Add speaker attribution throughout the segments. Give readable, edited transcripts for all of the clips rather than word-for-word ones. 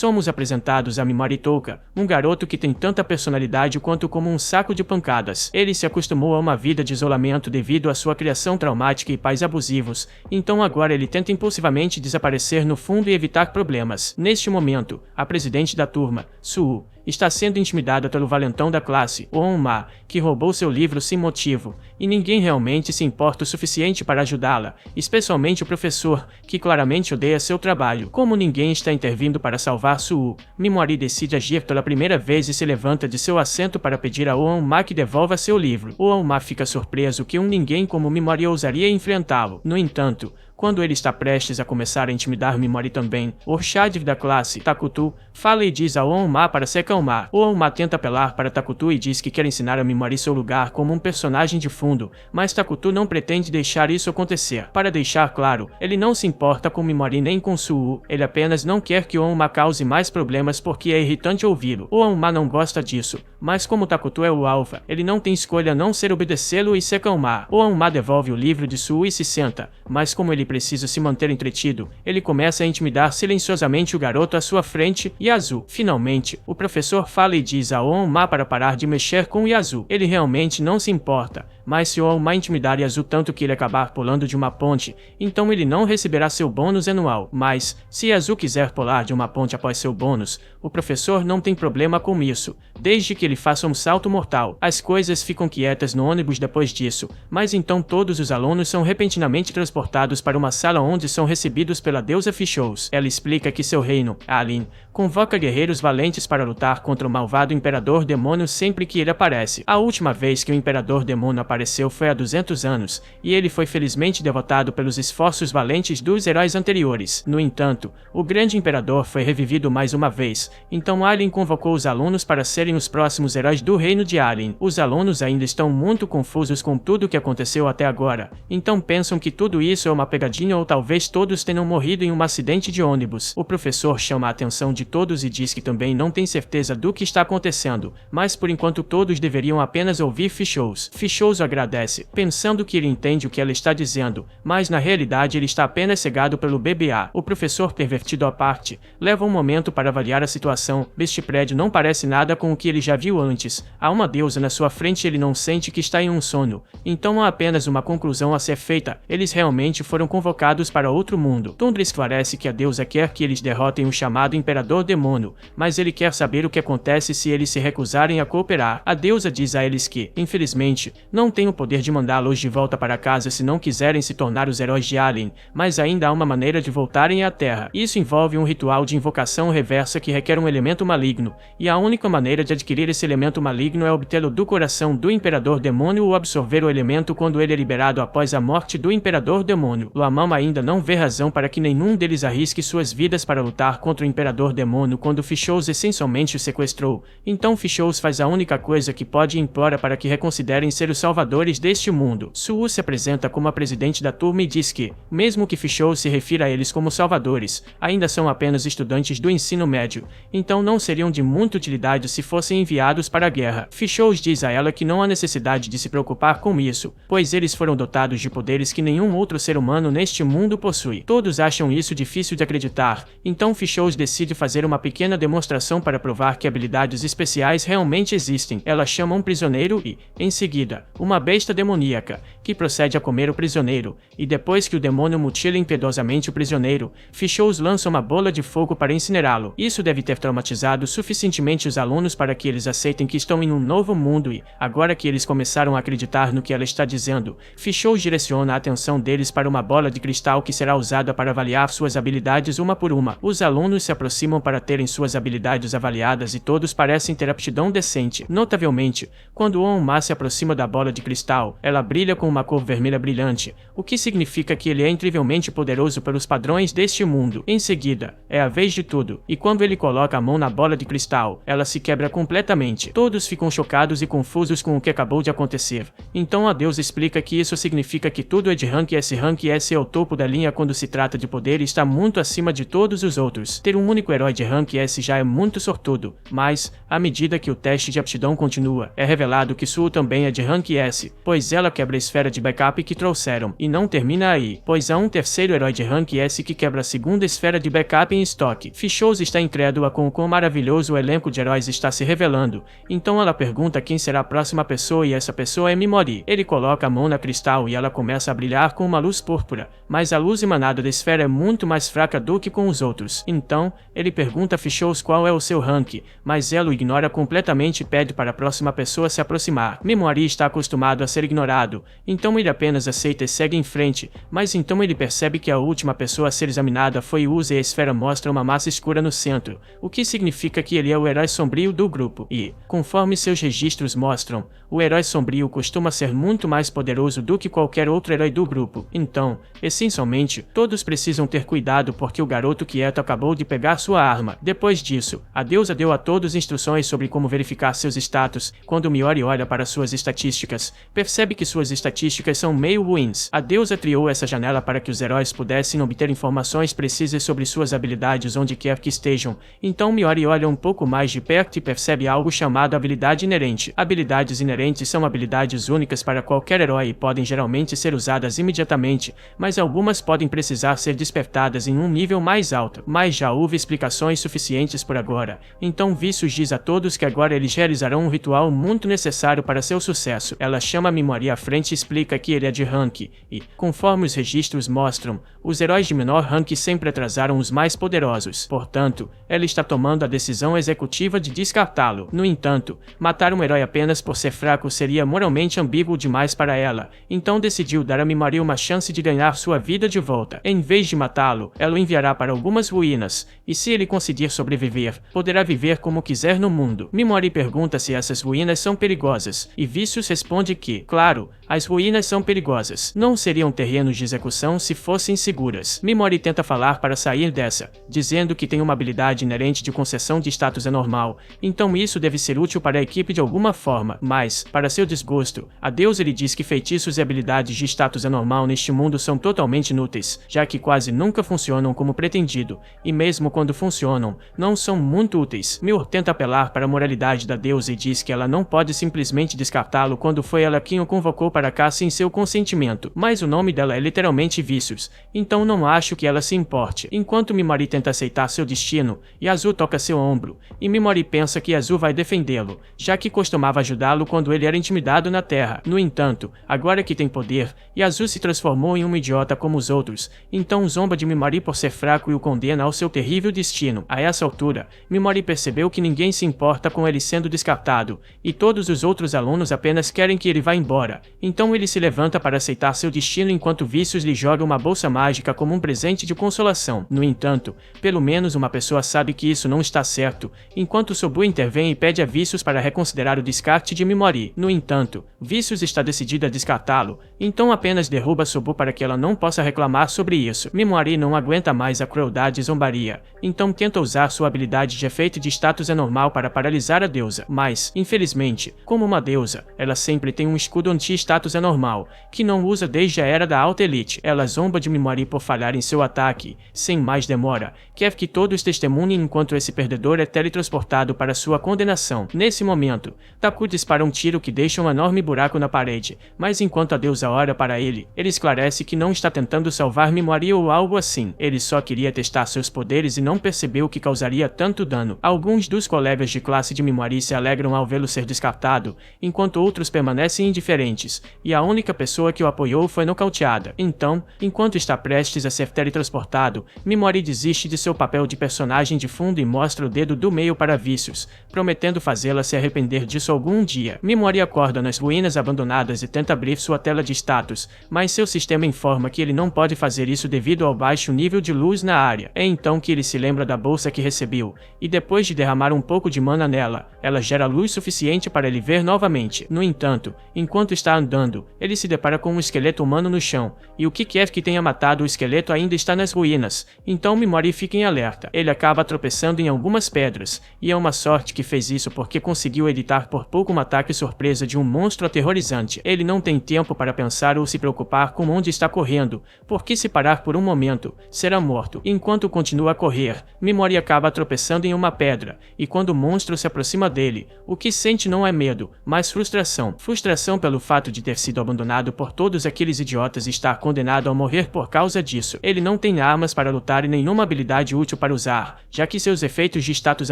Speaker 1: somos apresentados a Mimori Touka, um garoto que tem tanta personalidade quanto como um saco de pancadas. Ele se acostumou a uma vida de isolamento devido à sua criação traumática e pais abusivos, então agora ele tenta impulsivamente desaparecer no fundo e evitar problemas. Neste momento, a presidente da turma, Suhu, está sendo intimidada pelo valentão da classe, On-ma, que roubou seu livro sem motivo, e ninguém realmente se importa o suficiente para ajudá-la, especialmente o professor, que claramente odeia seu trabalho. Como ninguém está intervindo para salvar Suhu, Mimori decide agir pela primeira vez e se levanta de seu assento para pedir a On-ma que devolva seu livro. On-ma fica surpreso que ninguém como Mimori ousaria enfrentá-lo. No entanto, quando ele está prestes a começar a intimidar Mimori também, o Shadif da classe, Takuto, fala e diz a On-ma para se acalmar. On-ma tenta apelar para Takuto e diz que quer ensinar a Mimori seu lugar como um personagem de fundo, mas Takuto não pretende deixar isso acontecer. Para deixar claro, ele não se importa com Mimori nem com Suhu, ele apenas não quer que On-ma cause mais problemas porque é irritante ouvi-lo. On-ma não gosta disso, mas como Takuto é o alfa, ele não tem escolha a não ser obedecê-lo e se acalmar. On-ma devolve o livro de Suhu e se senta, mas como ele precisa se manter entretido, ele começa a intimidar silenciosamente o garoto à sua frente, Yazu. Finalmente, o professor fala e diz a On-ma para parar de mexer com Yazu. Ele realmente não se importa, mas se On-ma intimidar Yazu tanto que ele acabar pulando de uma ponte, então ele não receberá seu bônus anual. Mas, se Yazu quiser pular de uma ponte após seu bônus, o professor não tem problema com isso, desde que ele faça um salto mortal. As coisas ficam quietas no ônibus depois disso, mas então todos os alunos são repentinamente transportados para uma sala onde são recebidos pela deusa Fichous. Ela explica que seu reino, Alin, convoca guerreiros valentes para lutar contra o malvado Imperador Demônio sempre que ele aparece. A última vez que o Imperador Demônio apareceu foi há 200 anos, e ele foi felizmente derrotado pelos esforços valentes dos heróis anteriores. No entanto, o grande Imperador foi revivido mais uma vez, então Alin convocou os alunos para serem os próximos heróis do reino de Alin. Os alunos ainda estão muito confusos com tudo o que aconteceu até agora, então pensam que tudo isso é uma pegadinha ou talvez todos tenham morrido em um acidente de ônibus. O professor chama a atenção de todos e diz que também não tem certeza do que está acontecendo, mas por enquanto todos deveriam apenas ouvir Fichous. Fichous agradece, pensando que ele entende o que ela está dizendo, mas na realidade ele está apenas cegado pelo BBA. O professor, pervertido à parte, leva um momento para avaliar a situação. Este prédio não parece nada com o que ele já viu antes. Há uma deusa na sua frente e ele não sente que está em um sono. Então há apenas uma conclusão a ser feita. Eles realmente foram convocados para outro mundo. Tundra esclarece que a deusa quer que eles derrotem o chamado Imperador Demônio, mas ele quer saber o que acontece se eles se recusarem a cooperar. A deusa diz a eles que, infelizmente, não tem o poder de mandá-los de volta para casa se não quiserem se tornar os heróis de Alien, mas ainda há uma maneira de voltarem à Terra. Isso envolve um ritual de invocação reversa que requer um elemento maligno, e a única maneira de adquirir esse elemento maligno é obtê-lo do coração do Imperador Demônio ou absorver o elemento quando ele é liberado após a morte do Imperador Demônio. Luamama ainda não vê razão para que nenhum deles arrisque suas vidas para lutar contra o Imperador Demônio quando Fichous essencialmente o sequestrou. Então Fichous faz a única coisa que pode e implora para que reconsiderem ser os salvadores deste mundo. Suhu se apresenta como a presidente da turma e diz que, mesmo que Fichous se refira a eles como salvadores, ainda são apenas estudantes do ensino médio, então não seriam de muita utilidade se fossem enviados para a guerra. Fichous diz a ela que não há necessidade de se preocupar com isso, pois eles foram dotados de poderes que nenhum outro ser humano neste mundo possui. Todos acham isso difícil de acreditar, então Fichous decide fazer uma pequena demonstração para provar que habilidades especiais realmente existem. Ela chama um prisioneiro e, em seguida, uma besta demoníaca, que procede a comer o prisioneiro, e depois que o demônio mutila impiedosamente o prisioneiro, Fichous lança uma bola de fogo para incinerá-lo. Isso deve ter traumatizado suficientemente os alunos para que eles aceitem que estão em um novo mundo e, agora que eles começaram a acreditar no que ela está dizendo, Fichous direciona a atenção deles para uma bola de cristal que será usada para avaliar suas habilidades uma por uma. Os alunos se aproximam para terem suas habilidades avaliadas e todos parecem ter aptidão decente. Notavelmente, quando On-ma se aproxima da bola de cristal, ela brilha com uma cor vermelha brilhante, o que significa que ele é incrivelmente poderoso pelos padrões deste mundo. Em seguida, é a vez de tudo, e quando ele coloca a mão na bola de cristal, ela se quebra completamente imediatamente. Todos ficam chocados e confusos com o que acabou de acontecer. Então a deusa explica que isso significa que tudo é de rank S. Rank S é o topo da linha quando se trata de poder e está muito acima de todos os outros. Ter um único herói de rank S já é muito sortudo, mas, à medida que o teste de aptidão continua, é revelado que Sue também é de rank S, pois ela quebra a esfera de backup que trouxeram, e não termina aí, pois há um terceiro herói de rank S que quebra a segunda esfera de backup em estoque. Fichous está incrédula com o quão maravilhoso o elenco de heróis está se revelando, então ela pergunta quem será a próxima pessoa e essa pessoa é Mimori. Ele coloca a mão na cristal e ela começa a brilhar com uma luz púrpura, mas a luz emanada da esfera é muito mais fraca do que com os outros. Então, ele pergunta a Fichous qual é o seu rank, mas ela o ignora completamente e pede para a próxima pessoa se aproximar. Mimori está acostumado a ser ignorado, então ele apenas aceita e segue em frente, mas então ele percebe que a última pessoa a ser examinada foi Uzi e a esfera mostra uma massa escura no centro, o que significa que ele é o herói sombrio do grupo. E, conforme seus registros mostram, o herói sombrio costuma ser muito mais poderoso do que qualquer outro herói do grupo. Então, essencialmente, todos precisam ter cuidado porque o garoto quieto acabou de pegar sua arma. Depois disso, a deusa deu a todos instruções sobre como verificar seus status. Quando Mimori olha para suas estatísticas, percebe que suas estatísticas são meio ruins. A deusa criou essa janela para que os heróis pudessem obter informações precisas sobre suas habilidades onde quer que estejam. Então Mimori olha um pouco mais de perto e percebe algo chamado habilidade inerente. Habilidades inerentes são habilidades únicas para qualquer herói e podem geralmente ser usadas imediatamente, mas algumas podem precisar ser despertadas em um nível mais alto. Mas já houve explicações suficientes por agora. Então Vicious diz a todos que agora eles realizarão um ritual muito necessário para seu sucesso. Ela chama Mimori à frente e explica que ele é de rank, e, conforme os registros mostram, os heróis de menor rank sempre atrasaram os mais poderosos. Portanto, ela está tomando a decisão executiva de descartá-lo. No entanto, matar um herói apenas por ser fraco seria moralmente ambíguo demais para ela, então decidiu dar a Mimori uma chance de ganhar sua vida de volta. Em vez de matá-lo, ela o enviará para algumas ruínas, e se ele conseguir sobreviver, poderá viver como quiser no mundo. Mimori pergunta se essas ruínas são perigosas, e Vicious responde que, claro, as ruínas são perigosas. Não seriam terrenos de execução se fossem seguras. Mimori tenta falar para sair dessa, dizendo que tem uma habilidade inerente de concessão de status anormal, então isso deve ser útil para a equipe de alguma forma, mas, para seu desgosto, a deusa lhe diz que feitiços e habilidades de status anormal neste mundo são totalmente inúteis, já que quase nunca funcionam como pretendido, e mesmo quando funcionam, não são muito úteis. Miur tenta apelar para a moralidade da deusa e diz que ela não pode simplesmente descartá-lo quando foi ela quem o convocou para cá sem seu consentimento, mas o nome dela é literalmente Vicious, então não acho que ela se importe. Enquanto Mimori tenta aceitar seu destino, Yasu toca seu ombro, e Mimori pensa que Yasu vai defendê-lo, já que costumava ajudá-lo quando ele era intimidado na Terra. No entanto, agora que tem poder, Yasu se transformou em um idiota como os outros, então zomba de Mimori por ser fraco e o condena ao seu terrível destino. A essa altura, Mimori percebeu que ninguém se importa com ele sendo descartado, e todos os outros alunos apenas querem que ele vá embora. Então ele se levanta para aceitar seu destino enquanto Vicious lhe joga uma bolsa mágica como um presente de consolação. No entanto, pelo menos uma pessoa sabe que isso não está certo, enquanto Sobu intervém e pede a Vicious para reconsiderar o descarte de Mimori. No entanto, Vicious está decidida a descartá-lo, então apenas derruba Sobu para que ela não possa reclamar sobre isso. Mimori não aguenta mais a crueldade e zombaria, então tenta usar sua habilidade de efeito de status anormal para paralisar a deusa, mas, infelizmente, como uma deusa, ela sempre tem um escudo anti-status anormal, que não usa desde a era da Alta Elite. Ela zomba de Mimori por falhar em seu ataque. Sem mais demora, quer que todos testemunhem enquanto esse perdedor é teletransportado para sua condenação. Nesse momento, Taku dispara um tiro que deixa um enorme buraco na parede, mas enquanto a deusa ora para ele esclarece que não está tentando salvar Mimori ou algo assim. Ele só queria testar seus poderes e não percebeu que causaria tanto dano. Alguns dos colegas de classe de Mimori se alegram ao vê-lo ser descartado, enquanto outros permanecem indiferentes, e a única pessoa que o apoiou foi nocauteada. Então, enquanto está prestes a ser teletransportado, Mimori desiste de seu papel de personagem de fundo e mostra o dedo do meio para Vicious, prometendo fazê-la se arrepender disso algum dia. Mimori acorda nas ruínas abandonadas e tenta abrir sua tela de status, mas seu sistema informa que ele não pode fazer isso devido ao baixo nível de luz na área. É então que ele se lembra da bolsa que recebeu, e depois de derramar um pouco de mana nela, ela gera luz suficiente para ele ver novamente. No entanto, enquanto está andando, ele se depara com um esqueleto humano no chão, e o que quer que tenha matado o esqueleto ainda está nas ruínas, então Mimori fica em alerta. Ele acaba tropeçando em algumas pedras, e é uma sorte que fez isso porque conseguiu evitar por pouco um ataque surpresa de um monstro aterrorizante. Ele não tem tempo para pensar ou se preocupar com onde está correndo, porque se parar por um momento, será morto. Enquanto continua a correr, Mimori acaba tropeçando em uma pedra, e quando o monstro se aproxima dele, o que sente não é medo, mas frustração. Frustração pelo fato de ter sido abandonado por todos aqueles idiotas e estar condenado a morrer por causa disso. Ele não tem armas para lutar e nenhuma habilidade útil para usar, já que seus efeitos de status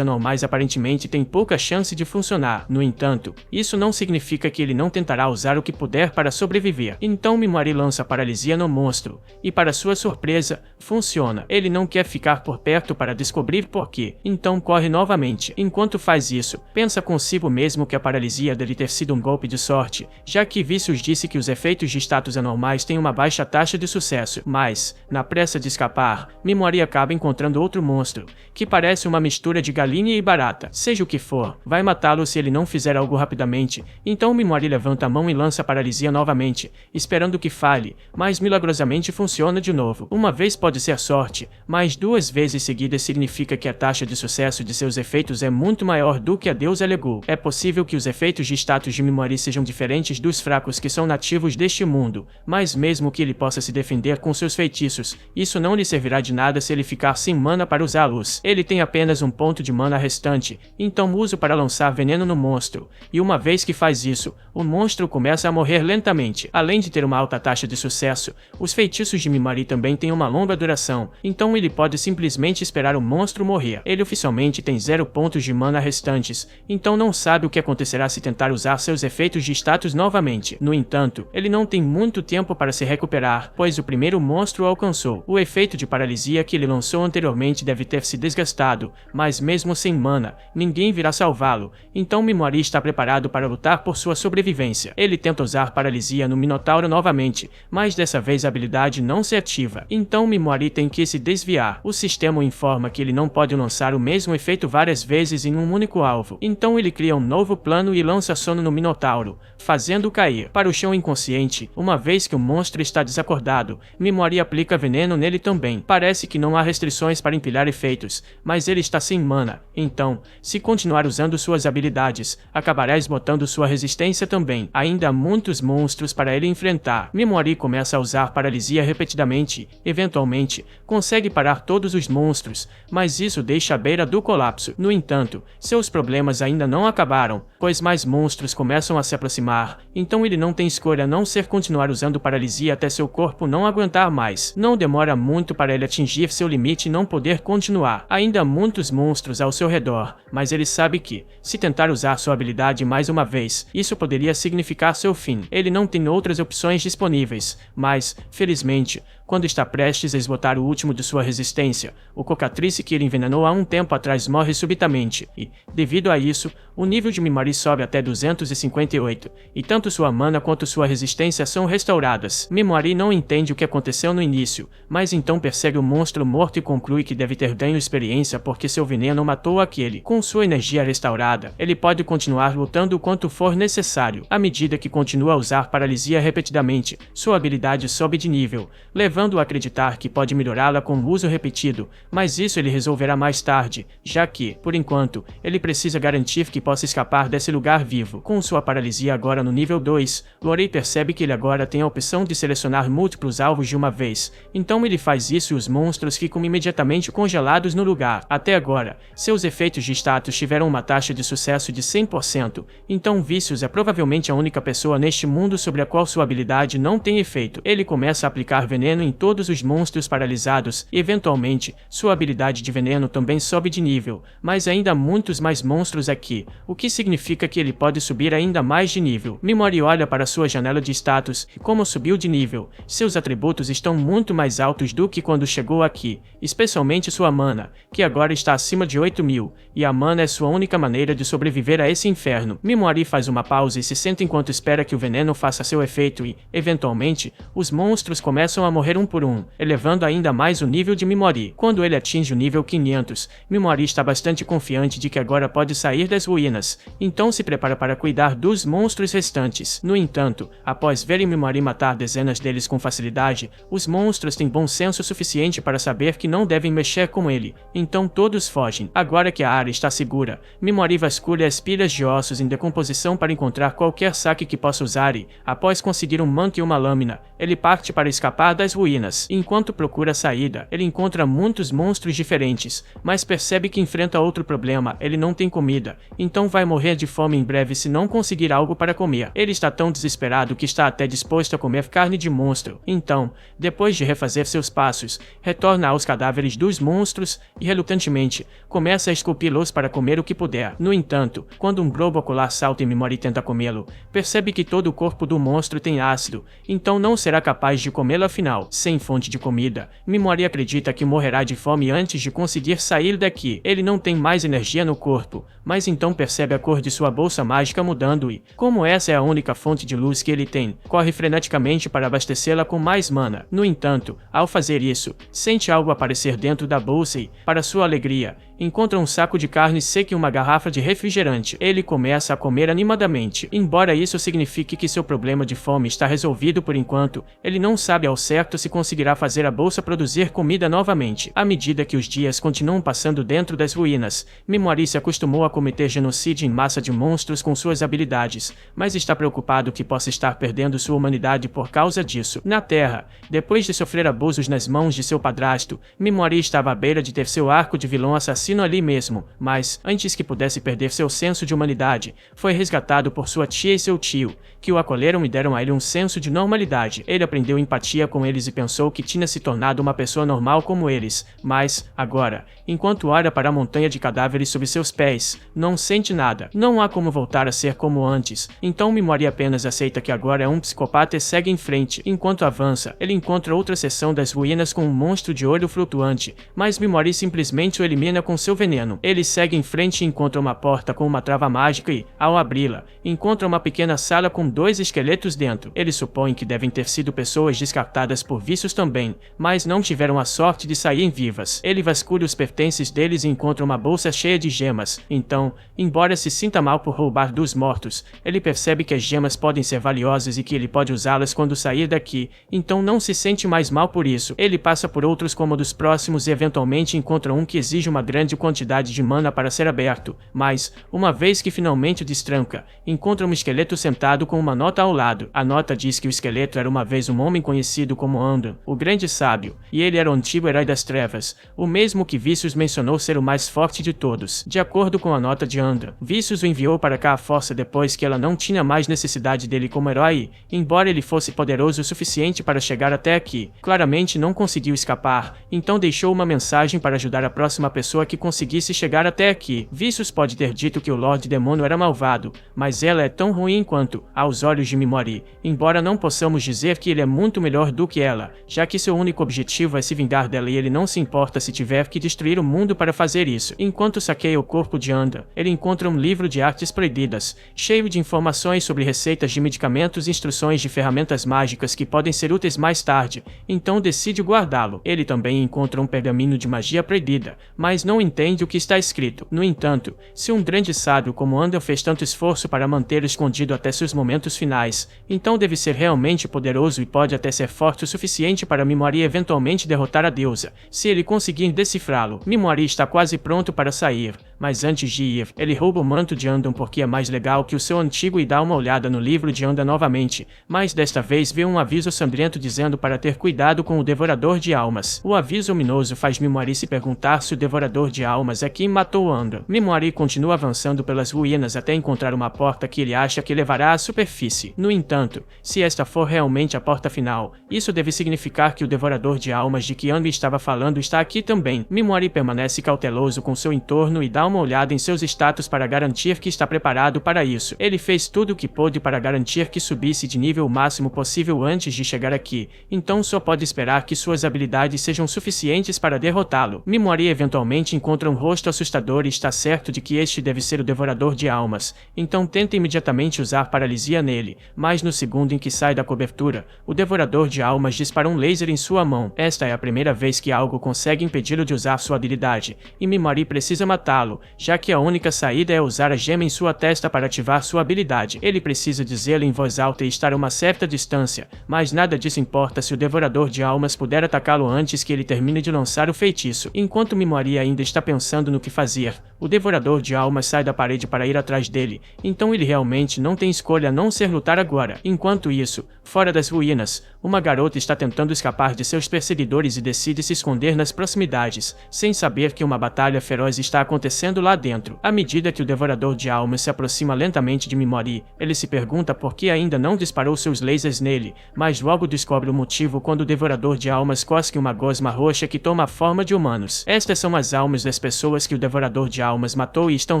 Speaker 1: anormais aparentemente têm pouca chance de funcionar. No entanto, isso não significa que ele não tentará usar o que puder para sobreviver. Então Mimori lança paralisia no monstro, e para sua surpresa, funciona. Ele não quer ficar por perto para descobrir por quê, então corre novamente. Enquanto faz isso, pensa consigo mesmo que a paralisia deve ter sido um golpe de sorte, já que Vicious disse que os efeitos de status anormais têm uma baixa taxa de sucesso. Mas, na pressa de escapar, Mimori acaba encontrando outro monstro, que parece uma mistura de galinha e barata. Seja o que for, vai matá-lo se ele não fizer algo rapidamente. Então Mimori levanta a mão e lança a paralisia novamente, esperando que falhe, mas milagrosamente funciona de novo. Uma vez pode ser sorte, mas 2 vezes seguidas significa que a taxa de sucesso de seus efeitos é muito maior do que a deusa alegou. É possível que os efeitos de status de Mimori sejam diferentes dos fracos que são nativos deste mundo, mas mesmo que ele possa se defender com seus feitiços, isso não lhe servirá de nada se ele ficar sem mana para usá-los. Ele tem apenas um ponto de mana restante, então uso para lançar veneno no monstro, e uma vez que faz isso, o monstro começa a morrer lentamente. Além de ter uma alta taxa de sucesso, os feitiços de Mimori também têm uma longa duração, então ele pode simplesmente esperar o monstro morrer. Ele oficialmente tem 0 pontos de mana restantes, então não sabe o que acontecerá se tentar usar seus efeitos de status novamente. No entanto, ele não tem muito tempo para se recuperar, pois o primeiro monstro o alcançou. O efeito de paralisia que ele lançou anteriormente deve ter se desgastado, mas mesmo sem mana, ninguém virá salvá-lo, então Mimori está preparado para lutar por sua sobrevivência. Ele tenta usar paralisia no Minotauro novamente, mas dessa vez a habilidade não se ativa, então Mimori tem que se desviar. O sistema o informa que ele não pode lançar o mesmo efeito várias vezes em um único alvo, então ele cria um novo plano e lança sono no Minotauro, fazendo-o cair para o chão inconsciente. Uma vez que o monstro está desacordado, Mimori aplica veneno nele também. Parece que não há restrições para empilhar efeitos, mas ele está sem mana, então, se continuar usando suas habilidades, acabará esgotando sua resistência também. Ainda há muitos monstros para ele enfrentar. Mimori começa a usar paralisia repetidamente, eventualmente, consegue parar todos os monstros, mas isso deixa à beira do colapso. No entanto, seus problemas ainda não acabaram, pois mais monstros começam a se aproximar, então ele não tem escolha a não ser continuar usando paralisia até seu corpo não aguentar mais. Não demora muito para ele atingir seu limite e não poder continuar. Ainda há muitos monstros ao seu redor, mas ele sabe que, se tentar usar sua habilidade mais uma vez, isso poderia significar seu fim. Ele não tem outras opções disponíveis, mas, felizmente, quando está prestes a esgotar o último de sua resistência, o Cocatrice que ele envenenou há um tempo atrás morre subitamente, e, devido a isso, o nível de Mimori sobe até 258, e tanto sua mana quanto sua resistência são restauradas. Mimori não entende o que aconteceu no início, mas então persegue o monstro morto e conclui que deve ter ganho experiência porque seu veneno matou aquele. Com sua energia restaurada, ele pode continuar lutando o quanto for necessário. À medida que continua a usar paralisia repetidamente, sua habilidade sobe de nível, levando-o a acreditar que pode melhorá-la com o uso repetido, mas isso ele resolverá mais tarde, já que, por enquanto, ele precisa garantir que possa escapar desse lugar vivo. Com sua paralisia agora no nível 2, Lorei percebe que ele agora tem a opção de selecionar múltiplos alvos de uma vez, então ele faz isso e os monstros ficam imediatamente congelados no lugar. Até agora, seus efeitos de status tiveram uma taxa de sucesso de 100%, então Vicious é provavelmente a única pessoa neste mundo sobre a qual sua habilidade não tem efeito. Ele começa a aplicar veneno em todos os monstros paralisados e, eventualmente, sua habilidade de veneno também sobe de nível, mas ainda há muitos mais monstros aqui, o que significa que ele pode subir ainda mais de nível. Mimori olha para sua janela de status e como subiu de nível. Seus atributos estão muito mais altos do que quando chegou aqui, especialmente sua mana, que agora está acima de 8.000, e a mana é sua única maneira de sobreviver a esse inferno. Mimori faz uma pausa e se senta enquanto espera que o veneno faça seu efeito e, eventualmente, os monstros começam a morrer morrer um por um, elevando ainda mais o nível de Mimori. Quando ele atinge o nível 500, Mimori está bastante confiante de que agora pode sair das ruínas, então se prepara para cuidar dos monstros restantes. No entanto, após verem Mimori matar dezenas deles com facilidade, os monstros têm bom senso suficiente para saber que não devem mexer com ele, então todos fogem. Agora que a área está segura, Mimori vasculha as pilhas de ossos em decomposição para encontrar qualquer saque que possa usar e, após conseguir um manto e uma lâmina, ele parte para escapar das ruínas. Enquanto procura a saída, ele encontra muitos monstros diferentes, mas percebe que enfrenta outro problema: ele não tem comida, então vai morrer de fome em breve se não conseguir algo para comer. Ele está tão desesperado que está até disposto a comer carne de monstro. Então, depois de refazer seus passos, retorna aos cadáveres dos monstros e, relutantemente, começa a esculpi-los para comer o que puder. No entanto, quando um globo ocular salta e Mimori tenta comê-lo, percebe que todo o corpo do monstro tem ácido, então não será capaz de comê-lo afinal. Sem fonte de comida, Mimori acredita que morrerá de fome antes de conseguir sair daqui. Ele não tem mais energia no corpo, mas então percebe a cor de sua bolsa mágica mudando e, como essa é a única fonte de luz que ele tem, corre freneticamente para abastecê-la com mais mana. No entanto, ao fazer isso, sente algo aparecer dentro da bolsa e, para sua alegria, encontra um saco de carne seca e uma garrafa de refrigerante. Ele começa a comer animadamente. Embora isso signifique que seu problema de fome está resolvido por enquanto, ele não sabe ao certo se conseguirá fazer a bolsa produzir comida novamente. À medida que os dias continuam passando dentro das ruínas, Mimori se acostumou a cometer genocídio em massa de monstros com suas habilidades, mas está preocupado que possa estar perdendo sua humanidade por causa disso. Na Terra, depois de sofrer abusos nas mãos de seu padrasto, Mimori estava à beira de ter seu arco de vilão assassino ali mesmo, mas, antes que pudesse perder seu senso de humanidade, foi resgatado por sua tia e seu tio, que o acolheram e deram a ele um senso de normalidade. Ele aprendeu empatia com eles e pensou que tinha se tornado uma pessoa normal como eles, mas, agora, enquanto olha para a montanha de cadáveres sob seus pés, não sente nada. Não há como voltar a ser como antes, então Mimori apenas aceita que agora é um psicopata e segue em frente. Enquanto avança, ele encontra outra seção das ruínas com um monstro de olho flutuante, mas Mimori simplesmente o elimina com seu veneno. Ele segue em frente e encontra uma porta com uma trava mágica e, ao abri-la, encontra uma pequena sala com 2 esqueletos dentro. Ele supõe que devem ter sido pessoas descartadas por vícios também, mas não tiveram a sorte de saírem vivas. Ele vasculha os pertences deles e encontra uma bolsa cheia de gemas. Então, embora se sinta mal por roubar dos mortos, ele percebe que as gemas podem ser valiosas e que ele pode usá-las quando sair daqui, então não se sente mais mal por isso. Ele passa por outros cômodos próximos e eventualmente encontra um que exige uma grande quantidade de mana para ser aberto, mas, uma vez que finalmente o destranca, encontra um esqueleto sentado com uma nota ao lado. A nota diz que o esqueleto era uma vez um homem conhecido como Andan, o grande sábio, e ele era o antigo herói das trevas, o mesmo que Vicious mencionou ser o mais forte de todos. De acordo com a nota de Andan, Vicious o enviou para cá à força depois que ela não tinha mais necessidade dele como herói, e, embora ele fosse poderoso o suficiente para chegar até aqui, claramente não conseguiu escapar, então deixou uma mensagem para ajudar a próxima pessoa que conseguisse chegar até aqui. Vicious pode ter dito que o Lorde Demônio era malvado, mas ela é tão ruim quanto, aos olhos de Mimori, embora não possamos dizer que ele é muito melhor do que ela, já que seu único objetivo é se vingar dela e ele não se importa se tiver que destruir o mundo para fazer isso. Enquanto saqueia o corpo de Anda, ele encontra um livro de artes proibidas, cheio de informações sobre receitas de medicamentos e instruções de ferramentas mágicas que podem ser úteis mais tarde, então decide guardá-lo. Ele também encontra um pergaminho de magia proibida, mas não entende o que está escrito. No entanto, se um grande sábio como Anda fez tanto esforço para mantê-lo escondido até seus momentos finais, então deve ser realmente poderoso e pode até ser forte o suficiente para Mimori eventualmente derrotar a deusa, se ele conseguir decifrá-lo. Mimori está quase pronto para sair, mas antes de ir, ele rouba o manto de Andan porque é mais legal que o seu antigo e dá uma olhada no livro de Andan novamente, mas desta vez vê um aviso sangrento dizendo para ter cuidado com o Devorador de Almas. O aviso ominoso faz Mimori se perguntar se o Devorador de Almas é quem matou Andan. Mimori continua avançando pelas ruínas até encontrar uma porta que ele acha que levará à superfície. No entanto, se esta for realmente a porta final, isso deve significar que o Devorador de Almas de que Anda estava falando está aqui também. Mimori permanece cauteloso com seu entorno e dá uma olhada em seus status para garantir que está preparado para isso. Ele fez tudo o que pôde para garantir que subisse de nível o máximo possível antes de chegar aqui, então só pode esperar que suas habilidades sejam suficientes para derrotá-lo. Mimori eventualmente encontra um rosto assustador e está certo de que este deve ser o Devorador de Almas, então tenta imediatamente usar paralisia nele, mas no segundo em que sai da cobertura, o Devorador de Almas dispara um laser em sua mão. Esta é a primeira vez que algo consegue impedi-lo de usar sua habilidade, e Mimori precisa matá-lo, já que a única saída é usar a gema em sua testa para ativar sua habilidade. Ele precisa dizê-lo em voz alta e estar a uma certa distância, mas nada disso importa se o Devorador de Almas puder atacá-lo antes que ele termine de lançar o feitiço. Enquanto Mimori ainda está pensando no que fazer, o Devorador de Almas sai da parede para ir atrás dele, então ele realmente não tem escolha a não ser lutar agora. Enquanto isso, fora das ruínas, uma garota está tentando escapar de seus perseguidores e decide se esconder nas proximidades, sem saber que uma batalha feroz está acontecendo lá dentro. À medida que o Devorador de Almas se aproxima lentamente de Mimori, ele se pergunta por que ainda não disparou seus lasers nele, mas logo descobre o motivo quando o Devorador de Almas cospe uma gosma roxa que toma a forma de humanos. Estas são as almas das pessoas que o Devorador de Almas matou e estão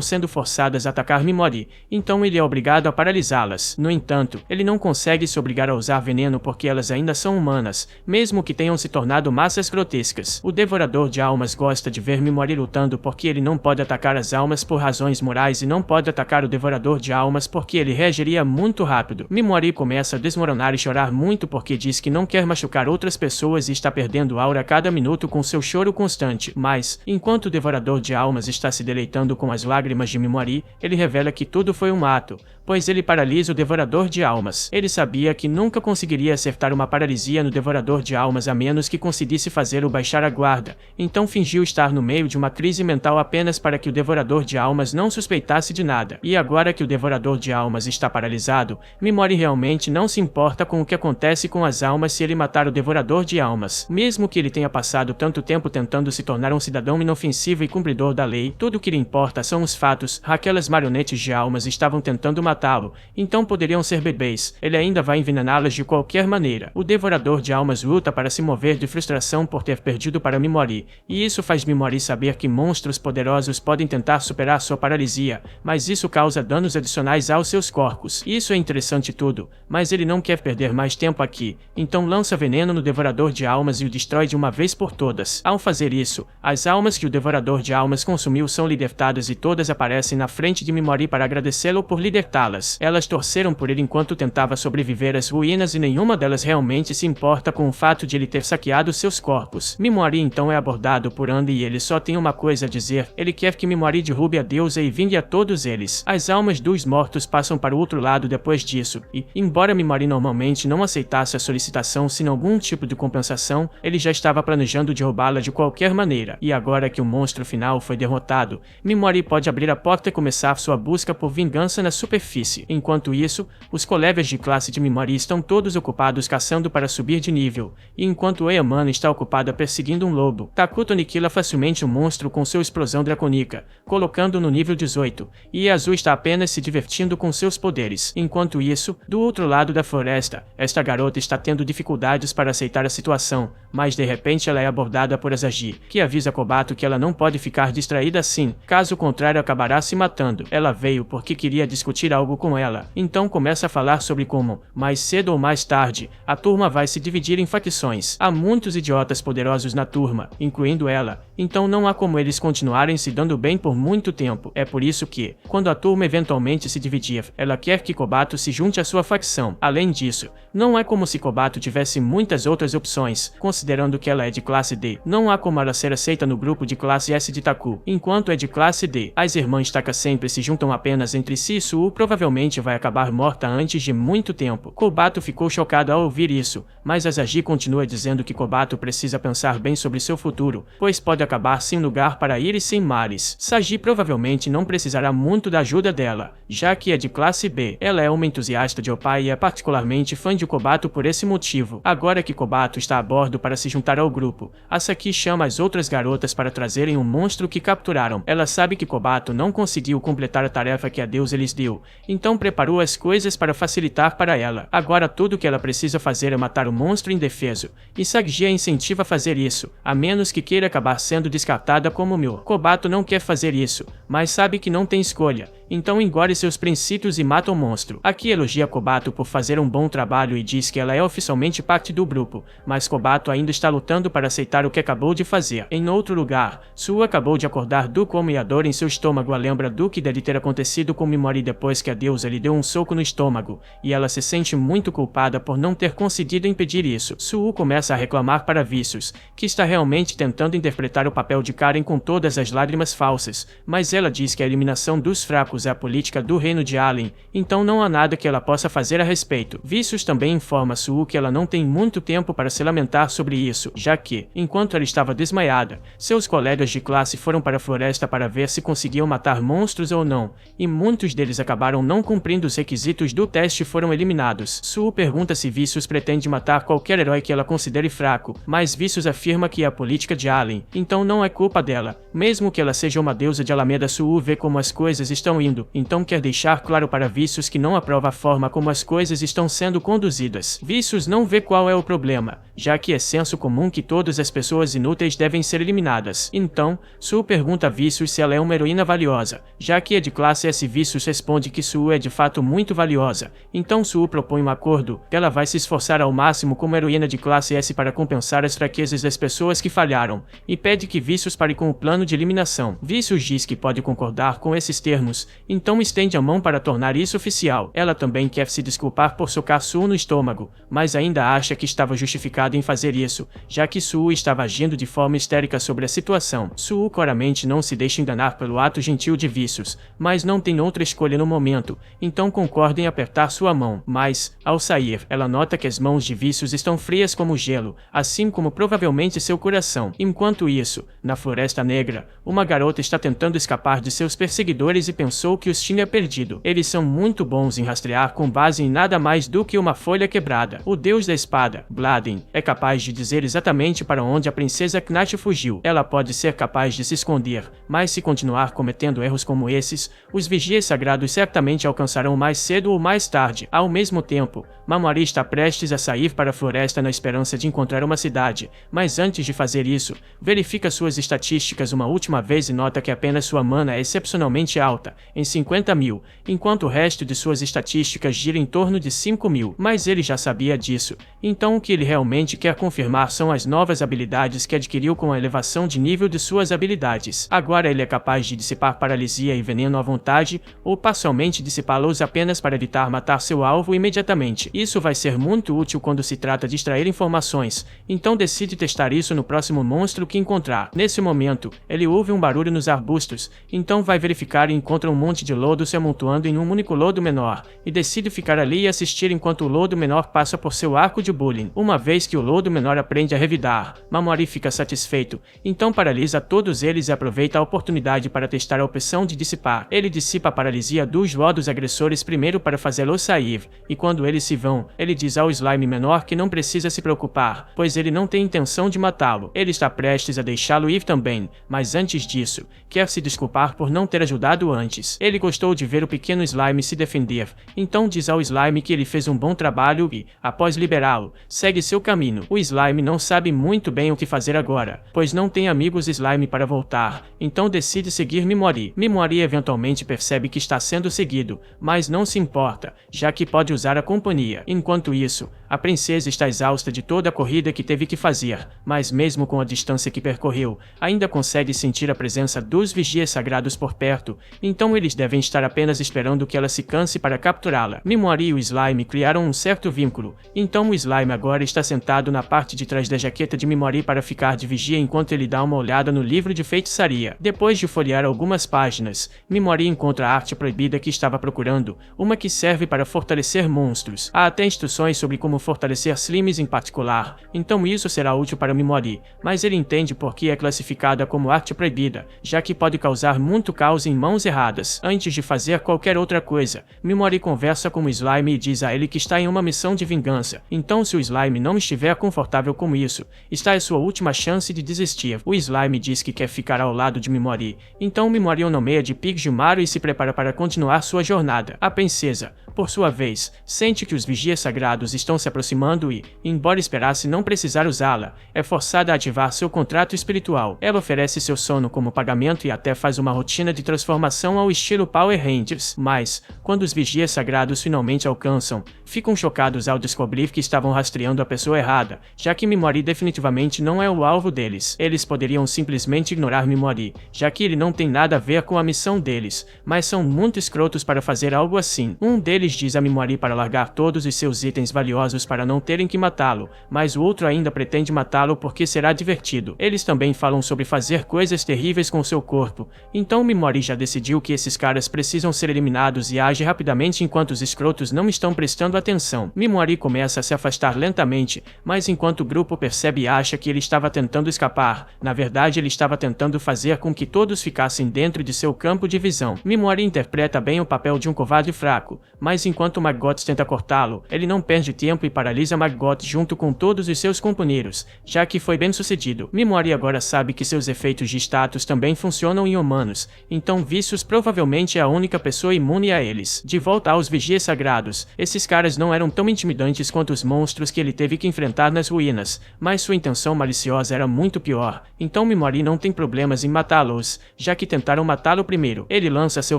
Speaker 1: sendo forçadas a atacar Mimori, então ele é obrigado a paralisá-las. No entanto, ele não consegue se obrigar a usar veneno porque elas ainda são humanas, mesmo que tenham se tornado massas grotescas. O Devorador de Almas gosta de ver Mimori lutando porque ele não pode atacar as almas por razões morais e não pode atacar o Devorador de Almas porque ele reagiria muito rápido. Mimori começa a desmoronar e chorar muito porque diz que não quer machucar outras pessoas e está perdendo aura a cada minuto com seu choro constante, mas, enquanto o Devorador de Almas está se deleitando com as lágrimas de Mimori, ele revela que tudo foi um ato, pois ele paralisa o Devorador de Almas. Ele sabia que nunca conseguiria acertar uma paralisia no Devorador de Almas a menos que conseguisse fazê-lo baixar a guarda, então fingiu estar no meio de uma crise mental apenas para que o Devorador de Almas não suspeitasse de nada. E agora que o Devorador de Almas está paralisado, Mimori realmente não se importa com o que acontece com as almas se ele matar o Devorador de Almas. Mesmo que ele tenha passado tanto tempo tentando se tornar um cidadão inofensivo e cumpridor da lei, tudo o que lhe importa são os fatos. Aquelas marionetes de almas estavam tentando matá-lo, então poderiam ser bebês. Ele ainda vai envenená-las de qualquer maneira. O Devorador de Almas luta para se mover de frustração por ter perdido para Mimori, e isso faz Mimori saber que monstros poderosos podem tentar superar sua paralisia, mas isso causa danos adicionais aos seus corpos. Isso é interessante tudo, mas ele não quer perder mais tempo aqui, então lança veneno no Devorador de Almas e o destrói de uma vez por todas. Ao fazer isso, as almas que o Devorador de Almas consumiu são libertadas e todas aparecem na frente de Mimori para agradecê-lo por libertá-las. Elas torceram por ele enquanto tentava sobreviver às ruínas e nenhuma delas realmente se importa com o fato de ele ter saqueado seus corpos. Mimori então é abordado por Andy e ele só tem uma coisa a dizer: ele quer que Mimori derrube a deusa e vingue a todos eles. As almas dos mortos passam para o outro lado depois disso, e, embora Mimori normalmente não aceitasse a solicitação sem algum tipo de compensação, ele já estava planejando derrubá-la de qualquer maneira. E agora que o monstro final foi derrotado, Mimori pode abrir a porta e começar sua busca por vingança na superfície. Enquanto isso, os colegas de classe de Mimori estão todos ocupados caçando para subir de nível, e enquanto Eamano está ocupada perseguindo um lobo, Takuto aniquila facilmente o monstro com sua explosão dracônica, colocando-o no nível 18, e Azul está apenas se divertindo com seus poderes. Enquanto isso, do outro lado da floresta, esta garota está tendo dificuldades para aceitar a situação, mas de repente ela é abordada por Asahi, que avisa Kobato que ela não pode ficar distraída assim, caso contrário acabará se matando. Ela veio porque queria discutir algo com ela, então começa a falar sobre como, mais cedo ou mais tarde, a turma vai se dividir em facções. Há muitos idiotas poderosos na turma, incluindo ela, então não há como eles continuarem se dando bem por muito tempo. É por isso que, quando a turma eventualmente se dividir, ela quer que Kobato se junte à sua facção. Além disso, não é como se Kobato tivesse muitas outras opções, considerando que ela é de classe D. Não há como ela ser aceita no grupo de classe S de Taku, enquanto é de classe D. As irmãs Taka sempre se juntam apenas entre si e Suu provavelmente vai acabar morta antes de muito tempo. Kobato ficou chocado ao ouvir isso, mas Asahi continua dizendo que Kobato precisa pensar bem sobre seu futuro, pois pode acabar sem lugar para ir e sem mares. Saji provavelmente não precisará muito da ajuda dela, já que é de classe B. Ela é uma entusiasta de Oppai e é particularmente fã de Kobato por esse motivo. Agora que Kobato está a bordo para se juntar ao grupo, Asaki chama as outras garotas para trazerem um monstro que capturaram. Ela sabe que Kobato não conseguiu completar a tarefa que a deusa lhes deu, então preparou as coisas para facilitar para ela. Agora tudo que ela precisa fazer fazer é matar o monstro indefeso, e Sagia incentiva a fazer isso, a menos que queira acabar sendo descartada como Mil. Kobato não quer fazer isso, mas sabe que não tem escolha, então engole seus princípios e mata o monstro. Aqui elogia Kobato por fazer um bom trabalho e diz que ela é oficialmente parte do grupo, mas Kobato ainda está lutando para aceitar o que acabou de fazer. Em outro lugar, Suu acabou de acordar do coma e a dor em seu estômago a lembra do que deve ter acontecido com Mimori depois que a deusa lhe deu um soco no estômago, e ela se sente muito culpada por não ter conseguido impedir isso. Suu começa a reclamar para Vicious, que está realmente tentando interpretar o papel de Karen com todas as lágrimas falsas, mas ela diz que a eliminação dos fracos é a política do reino de Allen, então não há nada que ela possa fazer a respeito. Vicious também informa Suu que ela não tem muito tempo para se lamentar sobre isso, já que, enquanto ela estava desmaiada, seus colegas de classe foram para a floresta para ver se conseguiam matar monstros ou não, e muitos deles acabaram não cumprindo os requisitos do teste e foram eliminados. Suu pergunta se Vicious pretende matar qualquer herói que ela considere fraco, mas Vicious afirma que é a política de Allen, então não é culpa dela. Mesmo que ela seja uma deusa de Alameda, Suu vê como as coisas estão indo, então quer deixar claro para Vicious que não aprova a forma como as coisas estão sendo conduzidas. Vicious não vê qual é o problema, já que é senso comum que todas as pessoas inúteis devem ser eliminadas. Então, Suu pergunta a Vicious se ela é uma heroína valiosa, já que é de classe S. Vicious responde que Suu é de fato muito valiosa, então Suu propõe um acordo, que ela vai se esforçar ao máximo como heroína de classe S para compensar as fraquezas das pessoas que falharam, e pede que Vicious pare com o plano de eliminação. Vicious diz que pode concordar com esses termos, então estende a mão para tornar isso oficial. Ela também quer se desculpar por socar Suu no estômago, mas ainda acha que estava justificado em fazer isso, já que Suu estava agindo de forma histérica sobre a situação. Suu claramente não se deixa enganar pelo ato gentil de Vicious, mas não tem outra escolha no momento, então concorda em apertar sua mão. Mas, ao sair, ela nota que as mãos de Vicious estão frias como gelo, assim como provavelmente seu coração. Enquanto isso, na Floresta Negra, uma garota está tentando escapar de seus perseguidores e pensou que os tinha perdido. Eles são muito bons em rastrear com base em nada mais do que uma folha quebrada. O deus da espada, Bladen, é capaz de dizer exatamente para onde a princesa Knash fugiu. Ela pode ser capaz de se esconder, mas se continuar cometendo erros como esses, os vigias sagrados certamente alcançarão mais cedo ou mais tarde. Ao mesmo tempo, Mamori está prestes a sair para a floresta na esperança de encontrar uma cidade, mas antes de fazer isso, verifica suas estatísticas uma última vez e nota que apenas sua mana é excepcionalmente alta, em 50.000, enquanto o resto de suas estatísticas gira em torno de 5.000, mas ele já sabia disso, então o que ele realmente quer confirmar são as novas habilidades que adquiriu com a elevação de nível de suas habilidades. Agora ele é capaz de dissipar paralisia e veneno à vontade, ou parcialmente dissipá-los apenas para evitar matar seu alvo imediatamente. Isso vai ser muito útil quando se trata de extrair informações, então decide testar isso no próximo monstro que encontrar. Nesse momento, ele ouve um barulho nos arbustos, então vai verificar e encontra um monte de lodo se amontoando em um único lodo menor, e decide ficar ali e assistir enquanto o lodo menor passa por seu arco de bullying. Uma vez que o lodo menor aprende a revidar, Mamori fica satisfeito, então paralisa todos eles e aproveita a oportunidade para testar a opção de dissipar. Ele dissipa a paralisia dos lodos agressores primeiro para fazê-los sair, e quando eles se vão, ele diz ao slime menor que não precisa se preocupar, pois ele não tem intenção de matá-lo. Ele está prestes a deixá-lo ir também, mas antes disso, quer se desculpar por não ter ajudado antes. Ele gostou de ver o pequeno slime se defender, então diz ao slime que ele fez um bom trabalho e, após liberá-lo, segue seu caminho. O slime não sabe muito bem o que fazer agora, pois não tem amigos slime para voltar, então decide seguir Mimori. Mimori eventualmente percebe que está sendo seguido, mas não se importa, já que pode usar a companhia. Enquanto isso, a princesa está exausta de toda a corrida que teve que fazer, mas mesmo com a distância que percorreu, ainda consegue sentir a presença dos vigias sagrados por perto, então eles devem estar apenas esperando que ela se canse para capturá-la. Mimori e o slime criaram um certo vínculo, então o slime agora está sentado na parte de trás da jaqueta de Mimori para ficar de vigia enquanto ele dá uma olhada no livro de feitiçaria. Depois de folhear algumas páginas, Mimori encontra a arte proibida que estava procurando, uma que serve para fortalecer monstros. Há até instruções sobre como fortalecer slimes em particular, então isso será útil para Mimori, mas ele entende por que é classificada como arte proibida, já que pode causar muito caos em mãos erradas. mas, antes de fazer qualquer outra coisa, Mimori conversa com o Slime e diz a ele que está em uma missão de vingança. Então, se o Slime não estiver confortável com isso, está a sua última chance de desistir. O Slime diz que quer ficar ao lado de Mimori. Então Mimori o nomeia de Piggimaru e se prepara para continuar sua jornada. A princesa, por sua vez, sente que os vigias sagrados estão se aproximando e, embora esperasse não precisar usá-la, é forçada a ativar seu contrato espiritual. Ela oferece seu sono como pagamento e até faz uma rotina de transformação ao estilo Power Rangers. Mas, quando os vigias sagrados finalmente alcançam, ficam chocados ao descobrir que estavam rastreando a pessoa errada, já que Mimori definitivamente não é o alvo deles. Eles poderiam simplesmente ignorar Mimori, já que ele não tem nada a ver com a missão deles, mas são muito escrotos para fazer algo assim. Um deles diz a Mimori para largar todos os seus itens valiosos para não terem que matá-lo, mas o outro ainda pretende matá-lo porque será divertido. Eles também falam sobre fazer coisas terríveis com seu corpo, então Mimori já decidiu que esses caras precisam ser eliminados e age rapidamente enquanto os escrotos não estão prestando atenção. Mimori começa a se afastar lentamente, mas enquanto o grupo percebe e acha que ele estava tentando escapar, na verdade ele estava tentando fazer com que todos ficassem dentro de seu campo de visão. Mimori interpreta bem o papel de um covarde fraco, mas enquanto Maggot tenta cortá-lo, ele não perde tempo e paralisa Maggot junto com todos os seus companheiros, já que foi bem sucedido. Mimori agora sabe que seus efeitos de status também funcionam em humanos, então Vicious provavelmente é a única pessoa imune a eles. De volta aos vigias sagrados, esses caras não eram tão intimidantes quanto os monstros que ele teve que enfrentar nas ruínas, mas sua intenção maliciosa era muito pior, então Mimori não tem problemas em matá-los, já que tentaram matá-lo primeiro. Ele lança seu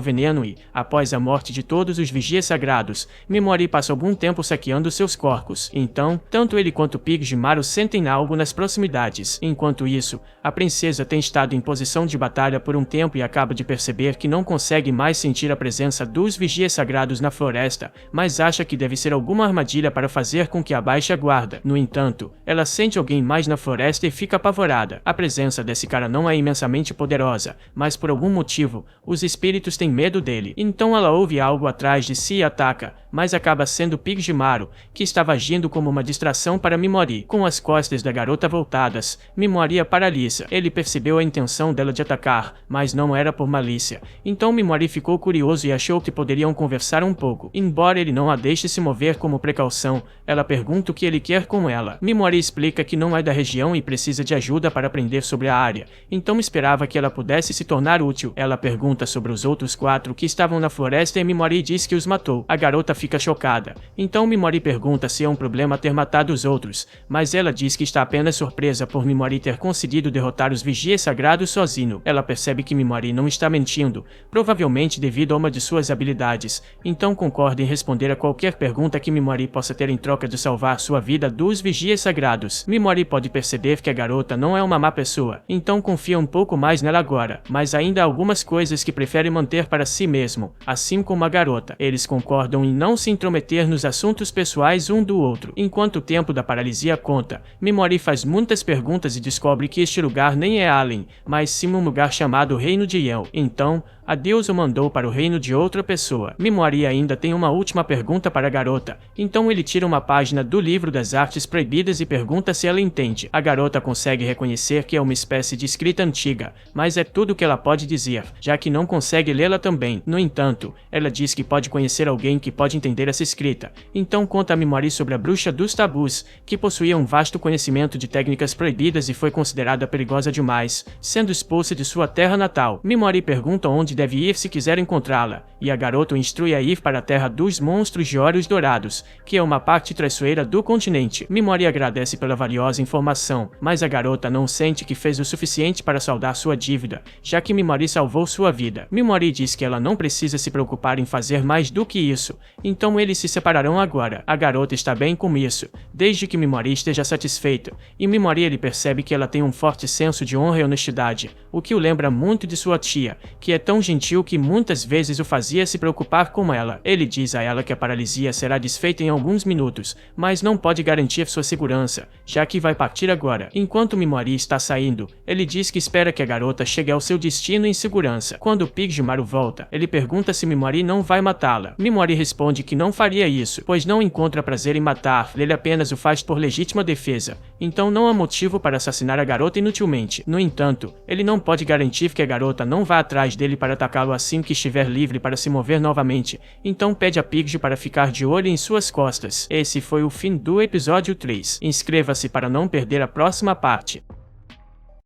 Speaker 1: veneno e, após a morte de todos os vigias sagrados, Mimori passa algum tempo saqueando seus corpos. Então, tanto ele quanto Piggimaru sentem algo nas proximidades. Enquanto isso, a princesa tem estado em posição de batalha por um tempo e acaba de perceber que não consegue mais sentir a presença dos vigias sagrados na floresta, mas acha que deve ser alguma armadilha para fazer com que abaixe a guarda. No entanto, ela sente alguém mais na floresta e fica apavorada. A presença desse cara não é imensamente poderosa, mas por algum motivo, os espíritos têm medo dele. Então ela ouve algo atrás de si e ataca, mas acaba sendo Piggimaru, que estava agindo como uma distração para Mimori. Com as costas da garota voltadas, Mimori a paralisa. Ele percebeu a intenção dela de atacar, mas não era por malícia. Então Mimori ficou curioso e achou que poderiam conversar um pouco. Embora ele não a deixe se mover como precaução, ela pergunta o que ele quer com ela. Mimori explica que não é da região e precisa de ajuda para aprender sobre a área, então esperava que ela pudesse se tornar útil. Ela pergunta sobre os outros 4 que estavam na floresta e Mimori diz que os matou. A garota fica chocada. Então Mimori pergunta se é um problema ter matado os outros, mas ela diz que está apenas surpresa por Mimori ter conseguido derrotar os vigias sagrados sozinho. Ela percebe que Mimori não está mentindo, provavelmente devido a uma de suas habilidades, então concorda em responder a qualquer pergunta que Mimori possa ter em troca de salvar sua vida dos vigias sagrados. Mimori pode perceber que a garota não é uma má pessoa, então confia um pouco mais nela agora, mas ainda há algumas coisas que prefere manter para si mesmo, assim como a garota. Eles concordam em não se intrometer nos assuntos pessoais um do outro. Enquanto o tempo da paralisia conta, Mimori faz muitas perguntas e descobre que este lugar nem é Allen, mas sim um lugar chamado Reino de Yel. Então, a deusa o mandou para o reino de outra pessoa. Mimori ainda tem uma última pergunta para a garota, então ele tira uma página do livro das artes proibidas e pergunta se ela entende. A garota consegue reconhecer que é uma espécie de escrita antiga, mas é tudo o que ela pode dizer, já que não consegue lê-la também. No entanto, ela diz que pode conhecer alguém que pode entender essa escrita, então conta a Mimori sobre a bruxa dos tabus, que possuía um vasto conhecimento de técnicas proibidas e foi considerada perigosa demais, sendo expulsa de sua terra natal. Mimori pergunta onde deve ir se quiser encontrá-la, e a garota o instrui a ir para a terra dos monstros de olhos dourados, que é uma parte traiçoeira do continente. Mimori agradece pela valiosa informação, mas a garota não sente que fez o suficiente para saldar sua dívida, já que Mimori salvou sua vida. Mimori diz que ela não precisa se preocupar em fazer mais do que isso, então eles se separarão agora. A garota está bem com isso, desde que Mimori esteja satisfeito, e Mimori ele percebe que ela tem um forte senso de honra e honestidade, o que o lembra muito de sua tia, que é tão gentil que muitas vezes o fazia se preocupar com ela. Ele diz a ela que a paralisia será desfeita em alguns minutos, mas não pode garantir sua segurança, já que vai partir agora. Enquanto Mimori está saindo, ele diz que espera que a garota chegue ao seu destino em segurança. Quando Piggimaru volta, ele pergunta se Mimori não vai matá-la. Mimori responde que não faria isso, pois não encontra prazer em matar, ele apenas o faz por legítima defesa. então não há motivo para assassinar a garota inutilmente. No entanto, ele não pode garantir que a garota não vá atrás dele para atacá-lo assim que estiver livre para se mover novamente, então pede a Pidgey para ficar de olho em suas costas. Esse foi o fim do episódio 3. Inscreva-se para não perder a próxima parte.